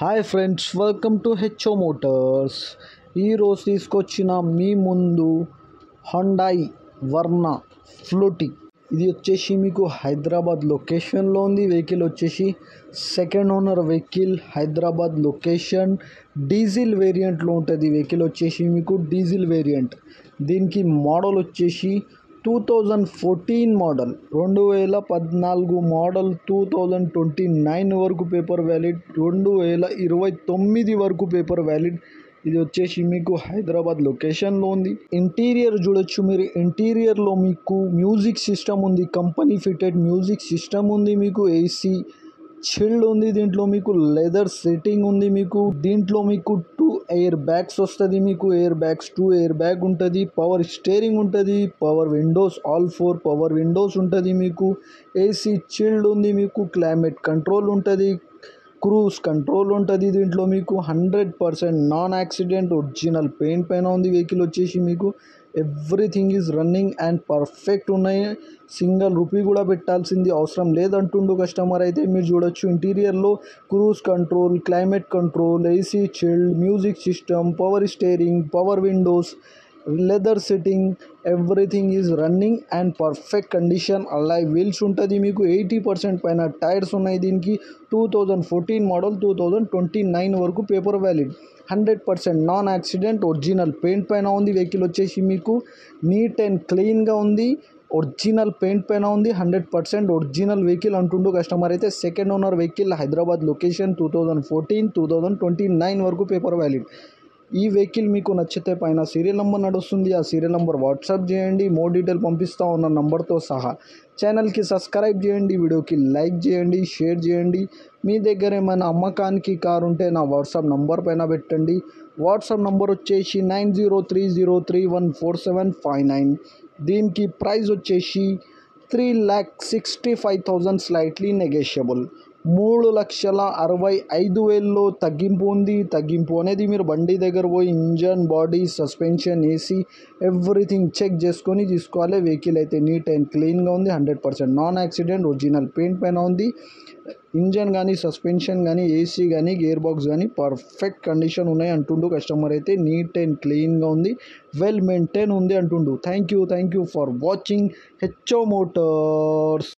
Hi friends, welcome to HO Motors. ఈరోజు తీసుకొచ్చిన మీ ముందు హుండాయ్ వర్నా ఫ్లూటీ. ఇది వచ్చేసి మీకు హైదరాబాద్ లొకేషన్లో ఉంది. వెహికల్ వచ్చేసి second owner vehicle, Hyderabad location, diesel వేరియంట్లో ఉంటుంది. వెహికల్ వచ్చేసి మీకు డీజిల్ వేరియంట్. దీనికి మోడల్ వచ్చేసి 2014 మోడల్, 2014 మోడల్, 2029 వరకు పేపర్ వ్యాలిడ్, 2029 వరకు పేపర్ వ్యాలిడ్. ఇది వచ్చేసి మీకు హైదరాబాద్ లొకేషన్లో ఉంది. ఇంటీరియర్ చూడొచ్చు మీరు. ఇంటీరియర్లో మీకు మ్యూజిక్ సిస్టమ్ ఉంది, కంపెనీ ఫిటెడ్ మ్యూజిక్ సిస్టమ్ ఉంది. మీకు ఏసీ చిల్డ్ ఉంది. దీంట్లో మీకు లెదర్ సిట్టింగ్ ఉంది. మీకు దీంట్లో మీకు 2 ఎయిర్ బ్యాగ్స్ వస్తుంది. మీకు ఎయిర్ బ్యాగ్స్ 2 ఎయిర్ బ్యాగ్ ఉంటుంది. పవర్ స్టీరింగ్ ఉంటుంది. Power Windows, all 4 power Windows ఉంటుంది. మీకు ఏసీ చిల్డ్ ఉంది. మీకు క్లైమేట్ కంట్రోల్ ఉంటుంది. క్రూజ్ కంట్రోల్ ఉంటుంది. దీంట్లో మీకు 100% నాన్ యాక్సిడెంట్ ఒరిజినల్ పెయింట్ పైన ఉంది. వెహికల్ వచ్చేసి మీకు everything is running and perfect ఉన్నాయి. సింగిల్ రూపీ కూడా పెట్టాల్సింది అవసరం లేదంటుండు కస్టమర్. అయితే మీరు చూడొచ్చు ఇంటీరియర్లో cruise control, climate control, AC chilled, music system, power steering, power windows, leather seating, everything is running and perfect condition. Alloy wheels ఉంటుంది. మీకు 80% పైన టైర్స్ ఉన్నాయి. దీనికి 2014 మోడల్, 2029 వరకు paper valid, 100% non accident original paint పైన ఉంది. వెహికల్ వచ్చేసి మీకు నీట్ అండ్ క్లీన్గా ఉంది. ఒరిజినల్ పెయింట్ పైన ఉంది. 100% ఒరిజినల్ వెహికల్ అంటుండు కస్టమర్. అయితే second owner vehicle, Hyderabad location, 2014, 2029 వరకు పేపర్ వ్యాలిడ్. ఈ వెహికల్ మీకు నచ్చితే పైన సీరియల్ నెంబర్ నడుస్తుంది. ఆ సీరియల్ నెంబర్ వాట్సాప్ చేయండి. మోర్ డీటెయిల్ పంపిస్తూ ఉన్న నంబర్తో సహా. ఛానల్కి సబ్స్క్రైబ్ చేయండి, వీడియోకి లైక్ చేయండి, షేర్ చేయండి. మీ దగ్గర ఏమైనా అమ్మకానికి కారు ఉంటే నా వాట్సాప్ నంబర్ పైన పెట్టండి. వాట్సాప్ నంబర్ వచ్చేసి 9030314759. దీనికి ప్రైస్ వచ్చేసి 3,65,000, స్లైట్లీ నెగోషియబుల్. 3,65,000లో తగ్గింపు ఉంది. తగ్గింపు అనేది మీరు బండి దగ్గర పోయి engine, body, suspension, AC everything check చేసుకొని తీసుకోవాలి. వెహికల్ అయితే నీట్ అండ్ క్లీన్గా ఉంది. 100% నాన్ యాక్సిడెంట్ ఒరిజినల్ పెయింట్ పైన ఉంది. ఇంజన్ కానీ, సస్పెన్షన్ కానీ, ఏసీ కానీ, గేర్ బాక్స్ కానీ పర్ఫెక్ట్ కండిషన్ ఉన్నాయి అంటుండు కస్టమర్. అయితే నీట్ అండ్ క్లీన్గా ఉంది, వెల్ మెయింటైన్ ఉంది అంటుండు. Thank you for watching HO Motors.